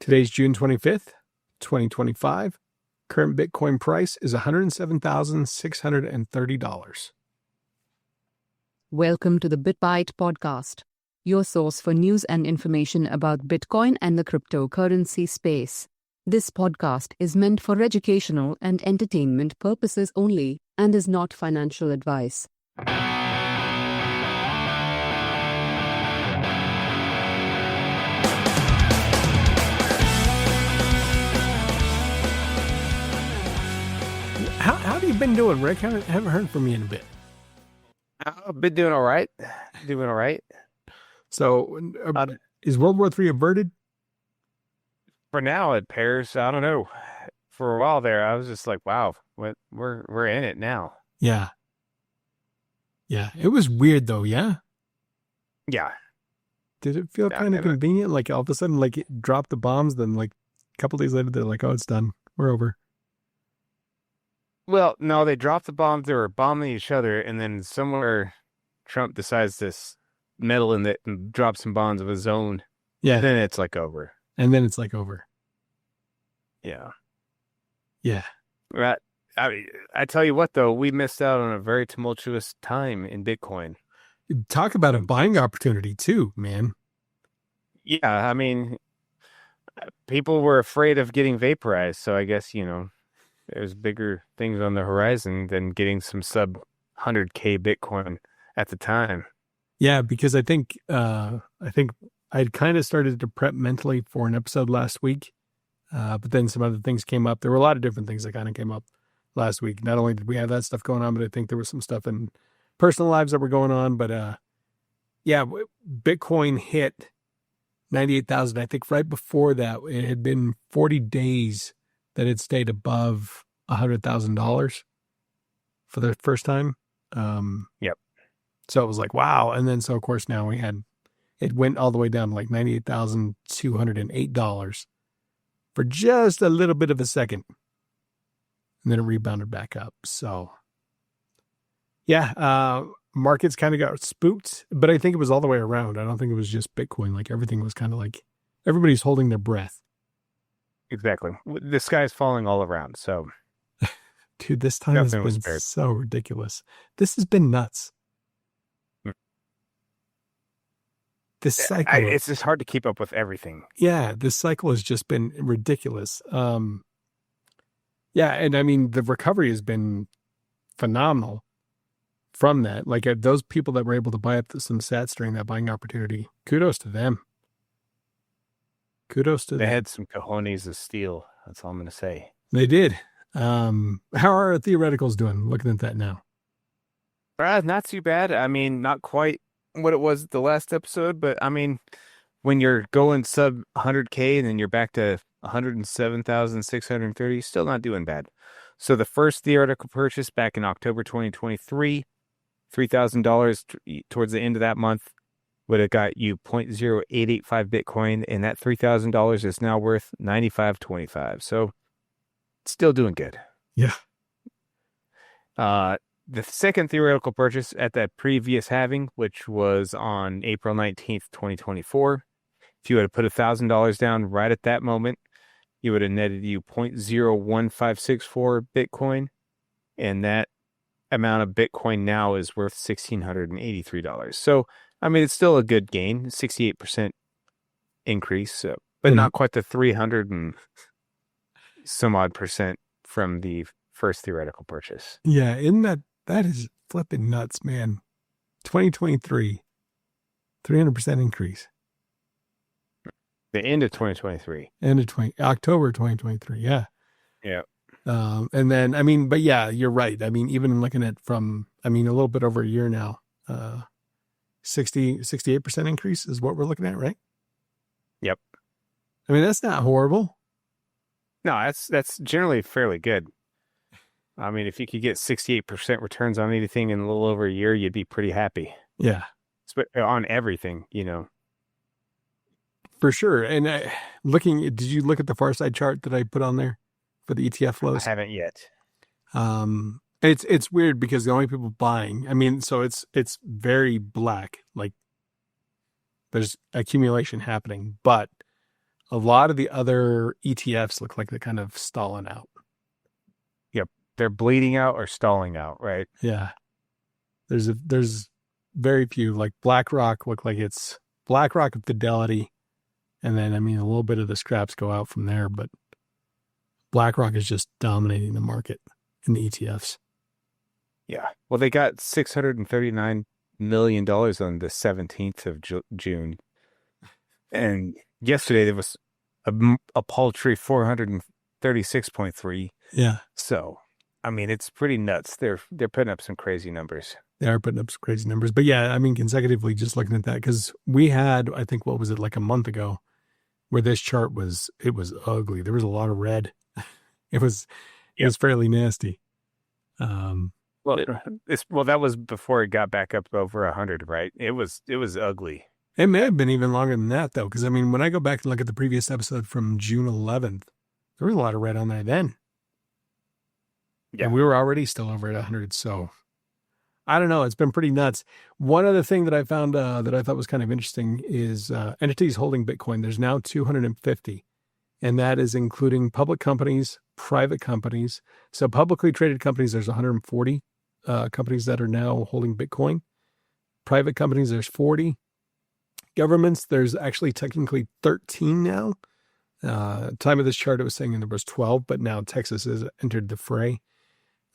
Today's June 25th, 2025. Current Bitcoin price is $107,630. Welcome to the BitBite podcast, your source for news and information about Bitcoin and the cryptocurrency space. This podcast is meant for educational and entertainment purposes only and is not financial advice. How have you been doing, Rick? I haven't heard from you in a bit. I've been doing all right. So, is World War III averted? For now, it pairs. I don't know. For a while there, I was just like, "Wow, we're in it now." Yeah. It was weird though. Yeah. Yeah. Did it feel kind of convenient? Like all of a sudden, like it dropped the bombs, then like a couple days later, they're like, "Oh, it's done. We're over." Well, no, they dropped the bombs. They were bombing each other, and then somewhere Trump decides to meddle in it and drop some bombs of his own. Yeah. Then it's like over. And then it's like over. Yeah. Yeah. Right. I tell you what, though, we missed out on a very tumultuous time in Bitcoin. Talk about a buying opportunity too, man. Yeah, I mean, people were afraid of getting vaporized, so I guess, there's bigger things on the horizon than getting some sub 100K Bitcoin at the time. Yeah, because I think I'd kind of started to prep mentally for an episode last week, but then some other things came up. There were a lot of different things that kind of came up last week. Not only did we have that stuff going on, but I think there was some stuff in personal lives that were going on. But yeah, Bitcoin hit 98,000. I think right before that, it had been 40 days that it stayed above $100,000 for the first time. Yep. So it was like, wow. And then, so of course now it went all the way down to like $98,208 for just a little bit of a second. And then it rebounded back up. So yeah, markets kind of got spooked, but I think it was all the way around. I don't think it was just Bitcoin. Like everything was kind of like everybody's holding their breath. Exactly. The sky's falling all around. So, dude, this time has been so ridiculous. This has been nuts. This cycle. It's just hard to keep up with everything. Yeah, this cycle has just been ridiculous. Yeah, and I mean, the recovery has been phenomenal from that. Like those people that were able to buy up some sats during that buying opportunity, kudos to them. Kudos to them. They had some cojones of steel. That's all I'm going to say. They did. How are theoreticals doing? Looking at that now. Not too bad. I mean, not quite what it was the last episode, but I mean, when you're going sub 100K and then you're back to 107,630, still not doing bad. So the first theoretical purchase back in October 2023, $3,000 towards the end of that month would have got you 0.0885 Bitcoin, and that $3,000 is now worth $95.25. So it's still doing good. Yeah. The second theoretical purchase at that previous halving, which was on April 19th, 2024, if you had put $1,000 down right at that moment, you would have netted you 0.01564 Bitcoin, and that amount of Bitcoin now is worth $1,683. So, I mean, it's still a good gain, 68% increase, but not quite the 300 and some odd percent from the first theoretical purchase. Yeah, that is flipping nuts, man. 2023, 300% increase. The end of 2023. October 2023, yeah. Yeah. And then, I mean, but yeah, you're right. I mean, even looking at from, I mean, a little bit over a year now, 68% increase is what we're looking at, right? Yep. I mean, that's not horrible. No, that's generally fairly good. I mean, if you could get 68% returns on anything in a little over a year, you'd be pretty happy. Yeah. On everything, For sure. And did you look at the far side chart that I put on there for the ETF flows? I haven't yet. It's weird because the only people buying, I mean, so it's very black, like there's accumulation happening, but a lot of the other ETFs look like they're kind of stalling out. Yep. They're bleeding out or stalling out, right? Yeah. There's very few, like BlackRock look like it's BlackRock and Fidelity. And then, I mean, a little bit of the scraps go out from there, but BlackRock is just dominating the market in the ETFs. Yeah. Well, they got $639 million on the 17th of June. And yesterday there was a paltry 436.3. Yeah. So, I mean, it's pretty nuts. They're putting up some crazy numbers. They are putting up some crazy numbers. But yeah, I mean, consecutively, just looking at that, because we had, I think, what was it, like a month ago, where this chart was ugly. There was a lot of red. It was fairly nasty. Well, that was before it got back up over 100, right? It was ugly. It may have been even longer than that, though, because I mean, when I go back and look at the previous episode from June 11th, there was a lot of red on there then. Yeah. And we were already still over at 100. So I don't know. It's been pretty nuts. One other thing that I found that I thought was kind of interesting is entities holding Bitcoin. There's now 250, and that is including public companies, private companies. So publicly traded companies, there's 140 companies that are now holding Bitcoin. Private companies, there's 40. Governments, there's actually technically 13 now. Time of this chart, it was saying there was 12, but now Texas has entered the fray.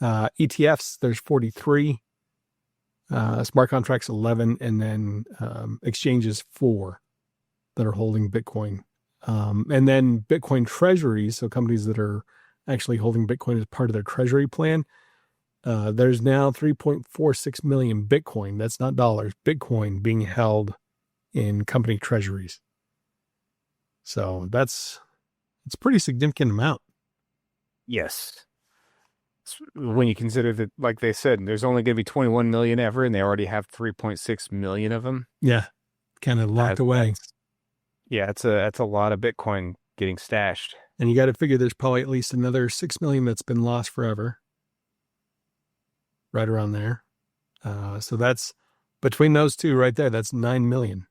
ETFs, there's 43. Smart contracts, 11. And then exchanges, 4 that are holding Bitcoin. And then Bitcoin treasuries, so companies that are actually holding Bitcoin as part of their treasury plan. There's now 3.46 million Bitcoin. That's not dollars. Bitcoin being held in company treasuries. So it's a pretty significant amount. Yes. When you consider that, like they said, there's only going to be 21 million ever, and they already have 3.6 million of them. Yeah. Kind of locked away. Yeah, that's a lot of Bitcoin getting stashed. And you got to figure there's probably at least another 6 million that's been lost forever. Right around there. So that's between those two right there, that's 9 million.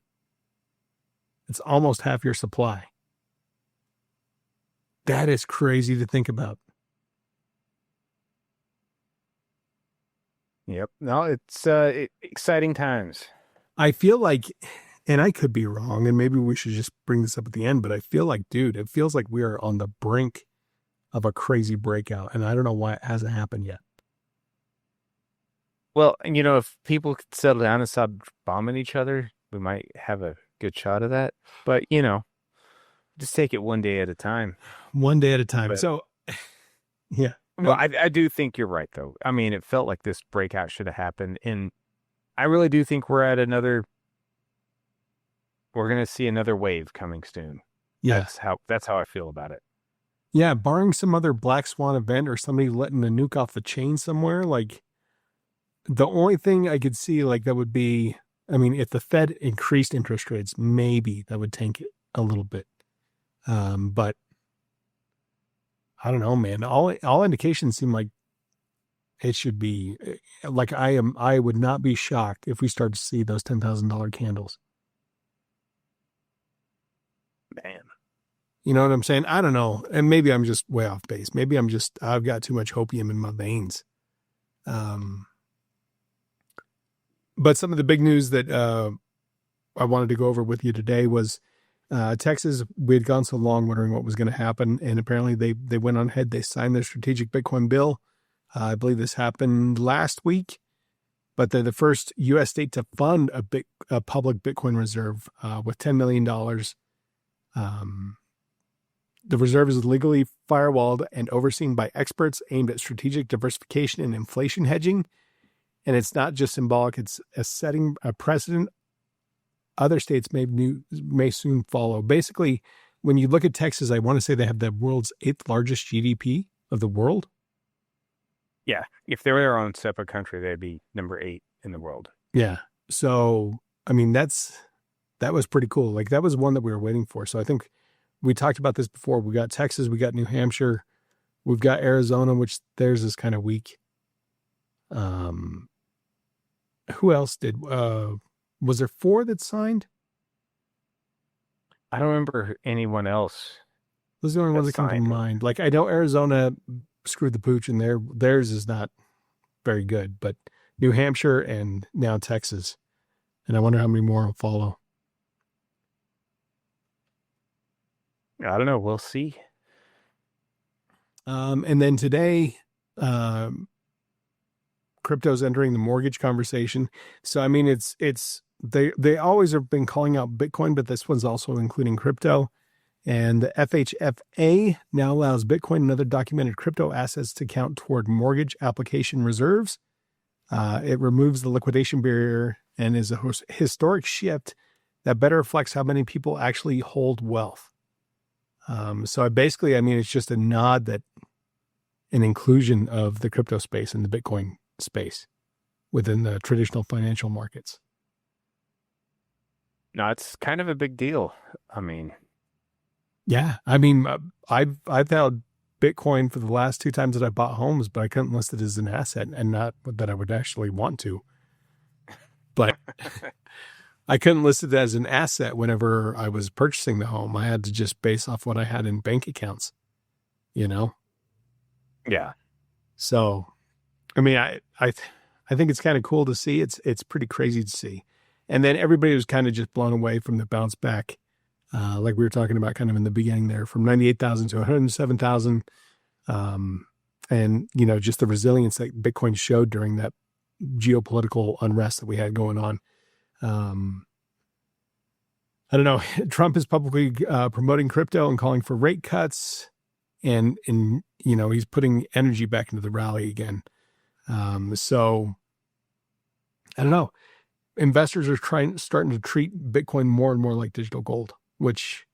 It's almost half your supply. That is crazy to think about. Yep. No, it's exciting times. I feel like, and I could be wrong, and maybe we should just bring this up at the end, but I feel like, dude, it feels like we are on the brink of a crazy breakout, and I don't know why it hasn't happened yet. Well, and if people could settle down and stop bombing each other, we might have a good shot of that. But, just take it one day at a time. One day at a time. But, so, yeah. Well, I do think you're right, though. I mean, it felt like this breakout should have happened. And I really do think we're going to see another wave coming soon. Yeah. That's how I feel about it. Yeah. Barring some other black swan event or somebody letting a nuke off the chain somewhere, like the only thing I could see like that would be, I mean, if the Fed increased interest rates, maybe that would tank it a little bit. But I don't know, man. All indications seem like it should be like I would not be shocked if we start to see those $10,000 candles. Man. You know what I'm saying? I don't know. And maybe I'm just way off base. Maybe I've got too much hopium in my veins. But some of the big news that I wanted to go over with you today was Texas. We had gone so long wondering what was going to happen, and apparently they went on ahead. They signed their strategic Bitcoin bill. I believe this happened last week, but they're the first U.S. state to fund a public Bitcoin reserve with $10 million. The reserve is legally firewalled and overseen by experts aimed at strategic diversification and inflation hedging. And it's not just symbolic, it's setting a precedent. Other states may soon follow. Basically, when you look at Texas, I want to say they have the world's 8th largest GDP of the world. Yeah. If they were their own separate country, they'd be number 8 in the world. Yeah. So, I mean, that was pretty cool. Like that was one that we were waiting for. So I think we talked about this before. We got Texas, we got New Hampshire, we've got Arizona, which theirs is kind of weak. Who else did, was there 4 that signed? I don't remember anyone else Those are the only ones that come to signed. mind. Like, I know Arizona screwed the pooch, and theirs is not very good, but New Hampshire and now Texas. And I wonder how many more will follow. I don't know. We'll see. And then today, um, crypto's entering the mortgage conversation. So, I mean, they always have been calling out Bitcoin, but this one's also including crypto. And the FHFA now allows Bitcoin and other documented crypto assets to count toward mortgage application reserves. It removes the liquidation barrier and is a historic shift that better reflects how many people actually hold wealth. So I mean, it's just a nod that an inclusion of the crypto space and the Bitcoin space within the traditional financial markets. No, it's kind of a big deal. I mean, Yeah. I mean, I've held Bitcoin for the last 2 times that I bought homes, but I couldn't list it as an asset, and not that I would actually want to. But I couldn't list it as an asset whenever I was purchasing the home. I had to just base off what I had in bank accounts, you know? yeah. So, I mean, I think it's kind of cool to see. It's pretty crazy to see. And then everybody was kind of just blown away from the bounce back, like we were talking about kind of in the beginning there, from 98,000 to 107,000. And, you know, just the resilience that Bitcoin showed during that geopolitical unrest that we had going on. I don't know. Trump is publicly promoting crypto and calling for rate cuts, and you know, he's putting energy back into the rally again. So I don't know. Investors are starting to treat Bitcoin more and more like digital gold, which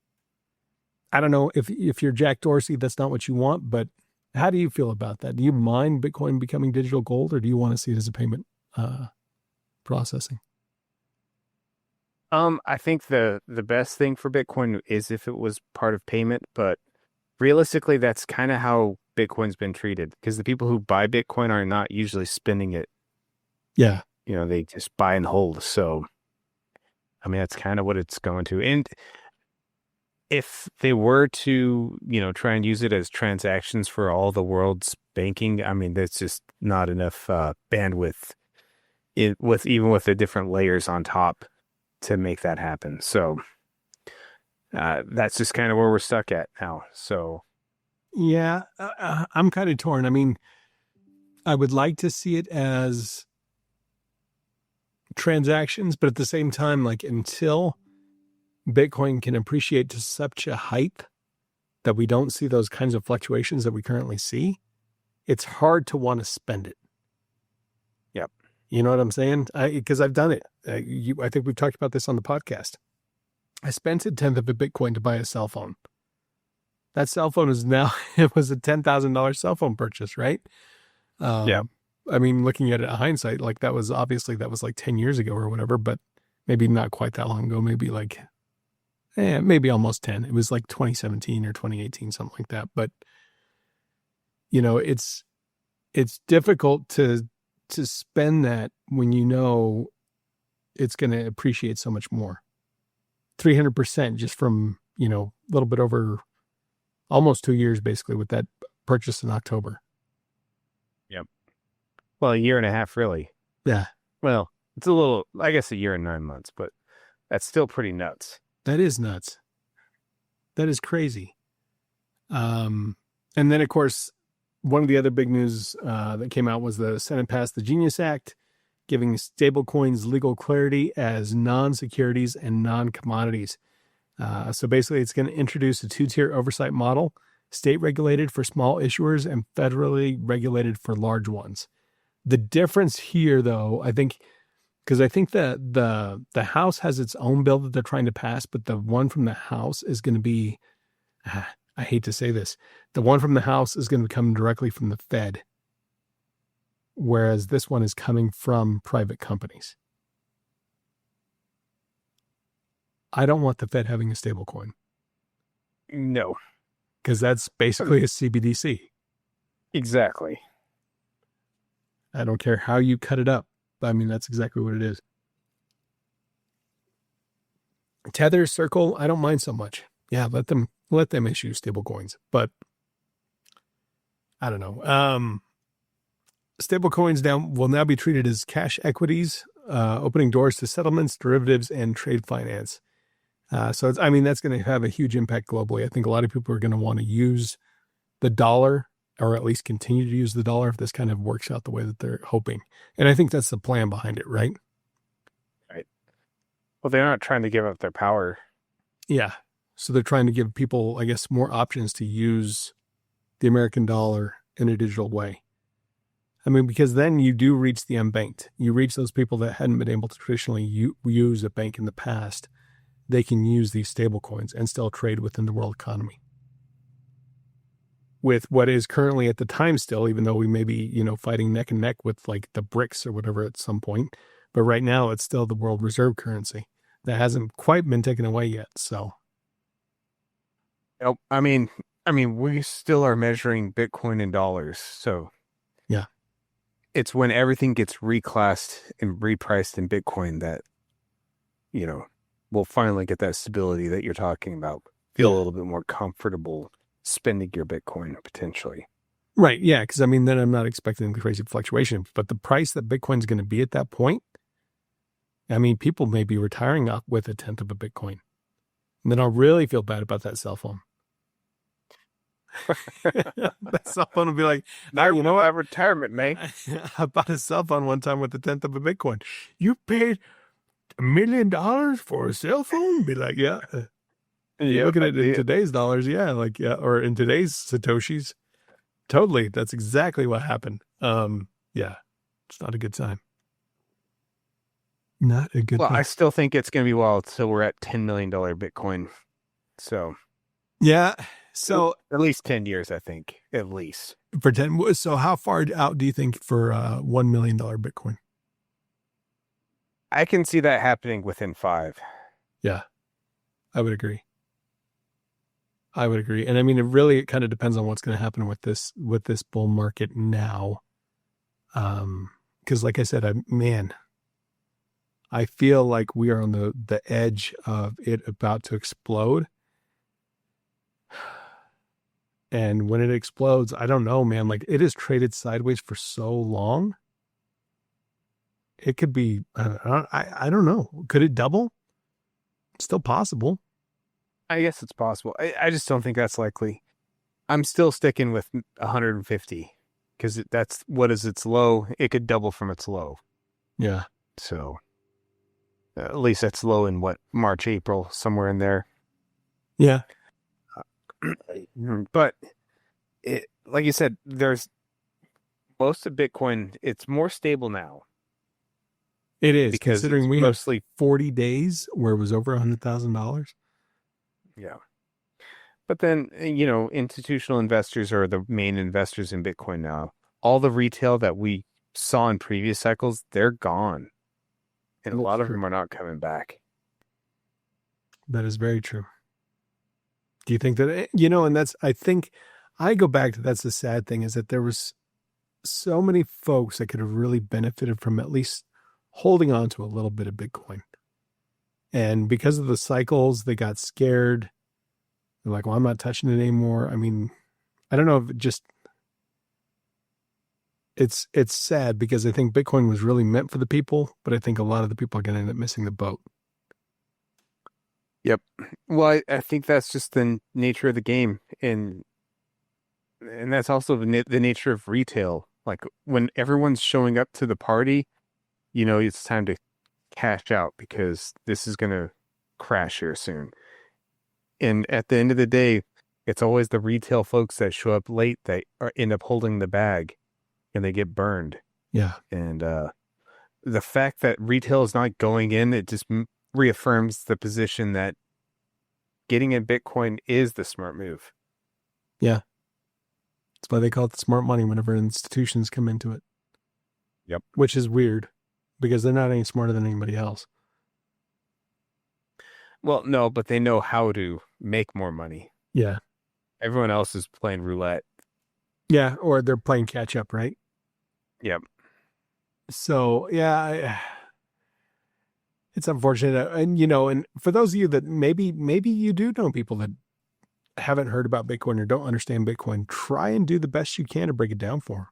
I don't know if you're Jack Dorsey, that's not what you want, but how do you feel about that? Do you mind Bitcoin becoming digital gold, or do you want to see it as a payment processing? I think the best thing for Bitcoin is if it was part of payment, but realistically, that's kind of how Bitcoin's been treated, because the people who buy Bitcoin are not usually spending it. Yeah. You know, they just buy and hold. So, I mean, that's kind of what it's going to. And if they were to, you know, try and use it as transactions for all the world's banking, I mean, that's just not enough bandwidth even with the different layers on top to make that happen. So that's just kind of where we're stuck at now. So Yeah, I'm kind of torn. I mean, I would like to see it as transactions, but at the same time, like, until Bitcoin can appreciate to such a height that we don't see those kinds of fluctuations that we currently see, it's hard to want to spend it. Yep. You know what I'm saying? Because I've done it. I think we've talked about this on the podcast. I spent 1/10 of a Bitcoin to buy a cell phone. That cell phone is now, it was a $10,000 cell phone purchase, right? Yeah. I mean, looking at it in hindsight, like that was like 10 years ago or whatever, but maybe not quite that long ago, maybe maybe almost 10. It was like 2017 or 2018, something like that. But, you know, it's difficult to spend that when you know it's going to appreciate so much more. 300% just from, you know, a little bit over almost 2 years, basically, with that purchase in October. Yep. Well, a year and a half, really. Yeah. Well, it's a little, I guess, a year and 9 months, but that's still pretty nuts. That is nuts. That is crazy. And then, of course, one of the other big news that came out was the Senate passed the Genius Act, giving stablecoins legal clarity as non-securities and non-commodities. So basically, it's going to introduce a 2-tier oversight model, state-regulated for small issuers and federally regulated for large ones. The difference here, though, I think, because I think that the House has its own bill that they're trying to pass, but the one from the House is going to be, I hate to say this, the one from the House is going to come directly from the Fed, whereas this one is coming from private companies. I don't want the Fed having a stable coin. No. Because that's basically a CBDC. Exactly. I don't care how you cut it up. I mean, that's exactly what it is. Tether, Circle, I don't mind so much. Yeah, let them issue stable coins. But I don't know. Stable coins will now be treated as cash equities, opening doors to settlements, derivatives, and trade finance. So that's going to have a huge impact globally. I think a lot of people are going to want to use the dollar, or at least continue to use the dollar if this kind of works out the way that they're hoping. And I think that's the plan behind it, right? Right. Well, they're not trying to give up their power. Yeah. So they're trying to give people, I guess, more options to use the American dollar in a digital way. Because then you do reach the unbanked. You reach those people that hadn't been able to traditionally use a bank in the past. They can use these stable coins and still trade within the world economy. With what is currently at the time still, even though we may be, fighting neck and neck with like the BRICS or whatever at some point. But right now it's still the world reserve currency that hasn't quite been taken away yet. So. Nope. We still are measuring Bitcoin in dollars. So. Yeah. It's when everything gets reclassed and repriced in Bitcoin that, we'll finally get that stability that you're talking about. Feel a little bit more comfortable spending your Bitcoin potentially. Right. Yeah. Because then I'm not expecting crazy fluctuation, but the price that Bitcoin's going to be at that point, people may be retiring up with 1/10 of a Bitcoin. And then I'll really feel bad about that cell phone. That cell phone will be like, now you know what? Retirement, man. I bought a cell phone one time with 1/10 of a Bitcoin. You paid $1 million for a cell phone? Be like, yeah. You're looking at it in today's dollars, or in today's Satoshis. Totally. That's exactly what happened. It's not a good time. Not a good time. Well, I still think it's going to be wild. So we're at $10 million Bitcoin. So. Yeah. So at least 10 years, I think, at least. For 10. So how far out do you think for $1 million Bitcoin? I can see that happening within 5. Yeah, I would agree. And it kind of depends on what's going to happen with this bull market now. Because like I said, I feel like we are on the edge of it about to explode. And when it explodes, I don't know, man, like it has traded sideways for so long. It could be, I don't know. Could it double? It's still possible. I guess it's possible. I just don't think that's likely. I'm still sticking with 150 because that's what is its low. It could double from its low. Yeah. So at least that's low in March, April, somewhere in there. Yeah. But like you said, there's most of Bitcoin. It's more stable now. It is, because considering we mostly 40 days where it was over $100,000. Yeah. But then, institutional investors are the main investors in Bitcoin now. All the retail that we saw in previous cycles, they're gone. And a lot of them are not coming back. That is very true. Do you think that, and I think I go back to, that's the sad thing, is that there was so many folks that could have really benefited from at least holding on to a little bit of Bitcoin. And because of the cycles, they got scared. They're like, well, I'm not touching it anymore. I don't know if it's sad because I think Bitcoin was really meant for the people, but I think a lot of the people are going to end up missing the boat. Yep. Well, I think that's just the nature of the game. And that's also the nature of retail. Like when everyone's showing up to the party, it's time to cash out because this is going to crash here soon. And at the end of the day, it's always the retail folks that show up late that end up holding the bag and they get burned. Yeah. And the fact that retail is not going in, it just reaffirms the position that getting in Bitcoin is the smart move. Yeah. That's why they call it the smart money whenever institutions come into it. Yep. Which is weird because they're not any smarter than anybody else. Well, no, but they know how to make more money. Yeah. Everyone else is playing roulette. Yeah, or they're playing catch up, right? Yep. So, yeah, it's unfortunate. And, and for those of you that maybe you do know people that haven't heard about Bitcoin or don't understand Bitcoin, try and do the best you can to break it down for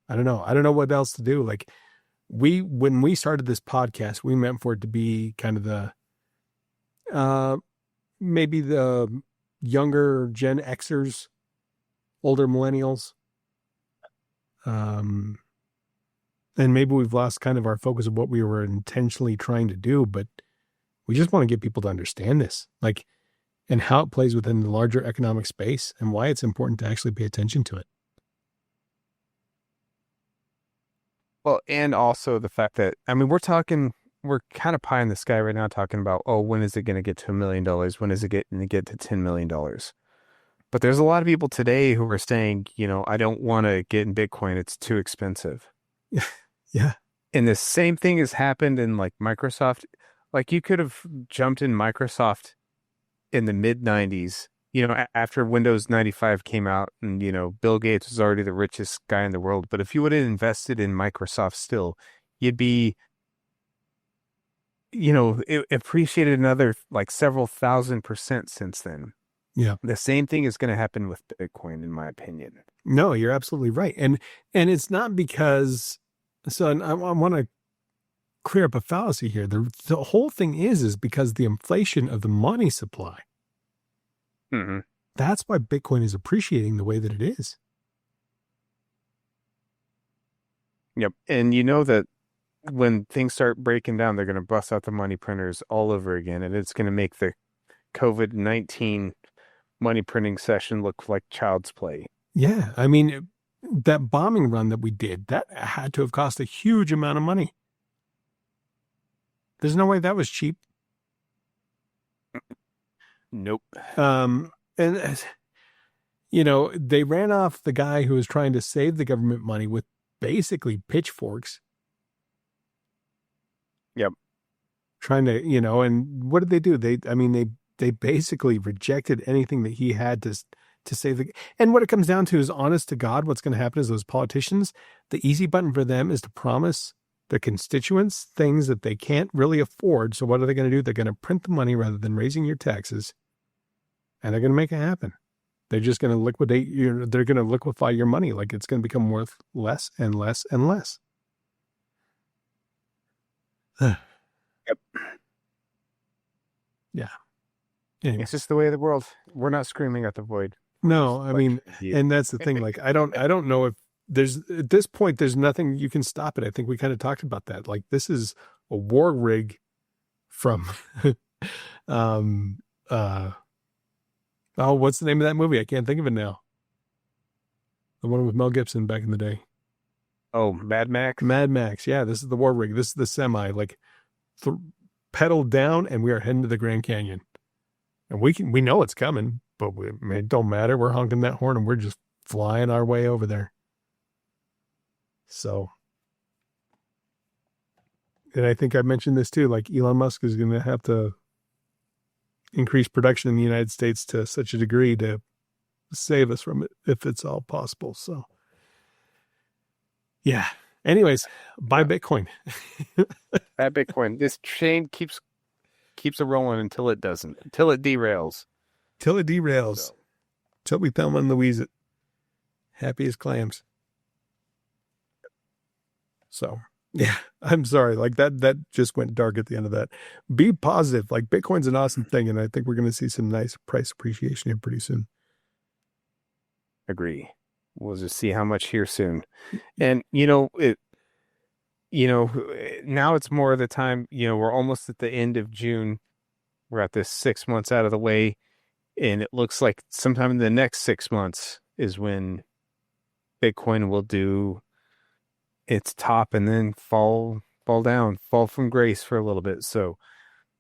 them. I don't know what else to do. Like when we started this podcast, we meant for it to be kind of the, maybe the younger Gen Xers, older millennials. And maybe we've lost kind of our focus of what we were intentionally trying to do, but we just want to get people to understand this, like, and how it plays within the larger economic space and why it's important to actually pay attention to it. Well, and also the fact that, I mean, we're kind of pie in the sky right now talking about, oh, when is it going to get to $1 million? When is it going to get to $10 million? But there's a lot of people today who are saying, I don't want to get in Bitcoin. It's too expensive. Yeah. And the same thing has happened in like Microsoft. Like you could have jumped in Microsoft in the mid 90s, after Windows 95 came out and, Bill Gates was already the richest guy in the world. But if you would have invested in Microsoft still, you'd be, it appreciated another like several $1,000% since then. Yeah. The same thing is going to happen with Bitcoin, in my opinion. No, you're absolutely right. And it's not because, so I want to clear up a fallacy here. The whole thing is because the inflation of the money supply. Mm-hmm. That's why Bitcoin is appreciating the way that it is. Yep. And you know that when things start breaking down, they're going to bust out the money printers all over again. And it's going to make the COVID-19 money printing session look like child's play. Yeah. I mean, that bombing run that we did, that had to have cost a huge amount of money. There's no way that was cheap. Nope. And they ran off the guy who was trying to save the government money with basically pitchforks. Yep. Trying to, and what did they do? They basically rejected anything that he had to save the, and what it comes down to is, honest to God, what's going to happen is those politicians, the easy button for them is to promise the constituents things that they can't really afford. So what are they going to do? They're going to print the money rather than raising your taxes, and they're going to make it happen. They're just going to liquidate they're going to liquefy your money. Like it's going to become worth less and less and less. Yep. Yeah. Anyway. It's just the way of the world. We're not screaming at the void. No, I mean, and that's the thing. Like, I don't know if at this point, there's nothing you can stop it. I think we kind of talked about that. Like, this is a war rig from, what's the name of that movie? I can't think of it now. The one with Mel Gibson back in the day. Oh, Mad Max? Mad Max. Yeah, this is the war rig. This is the semi, like pedal down, and we are heading to the Grand Canyon. And we know it's coming, but it don't matter. We're honking that horn and we're just flying our way over there. So, and I think I mentioned this too, like Elon Musk is going to have to increase production in the United States to such a degree to save us from it, if it's all possible. So, yeah. Anyways, buy Bitcoin. Buy Bitcoin. This chain keeps it rolling until it doesn't, until it derails. Till it derails. Till we Thelma and Louise it. Happy as clams. So, yeah, I'm sorry. Like that just went dark at the end of that. Be positive. Like Bitcoin's an awesome thing. And I think we're going to see some nice price appreciation here pretty soon. Agree. We'll just see how much here soon. And, now it's more of the time, we're almost at the end of June. We're at this 6 months out of the way. And it looks like sometime in the next 6 months is when Bitcoin will do its top and then fall down, fall from grace for a little bit. So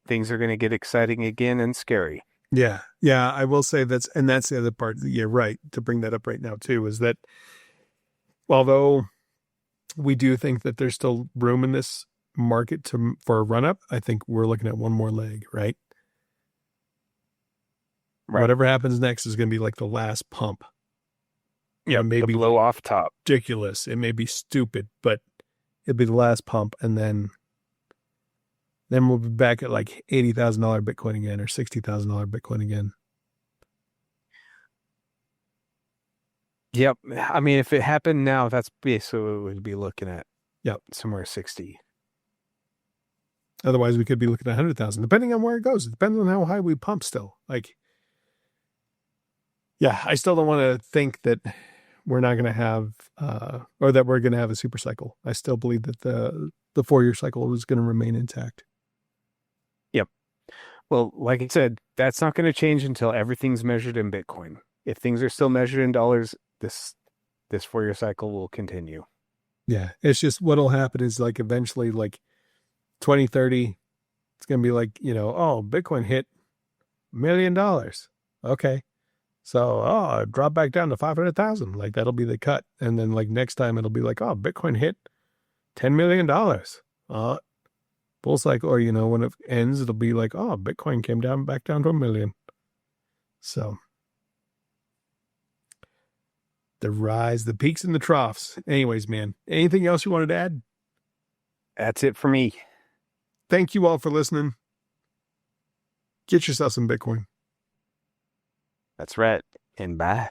things are going to get exciting again and scary. Yeah. Yeah. I will say that's the other part. You're right to bring that up right now too, is that although we do think that there's still room in this market for a run up, I think we're looking at one more leg, right? Right. Whatever happens next is going to be like the last pump. Yeah, maybe the blow off top. Ridiculous. It may be stupid, but It'll be the last pump, and then we'll be back at like $80,000 Bitcoin again, or $60,000 Bitcoin again. Yep. I mean, if it happened now, that's basically what we'd be looking at. Yep. Somewhere 60. Otherwise, we could be looking at 100,000, depending on where it goes. It depends on how high we pump still. Like, yeah, I still don't want to think that we're not going to have, or that we're going to have a super cycle. I still believe that the 4-year cycle is going to remain intact. Yep. Well, like I said, that's not going to change until everything's measured in Bitcoin. If things are still measured in dollars, this 4-year cycle will continue. Yeah, it's just what'll happen is like eventually, like 2030, it's going to be like, oh, Bitcoin hit $1 million. Okay. So, it dropped back down to 500,000. Like, that'll be the cut. And then, like, next time it'll be like, oh, Bitcoin hit $10 million. Bull cycle, or, when it ends, it'll be like, oh, Bitcoin came back down to $1 million. So, the rise, the peaks and the troughs. Anyways, man, anything else you wanted to add? That's it for me. Thank you all for listening. Get yourself some Bitcoin. That's right. And bye.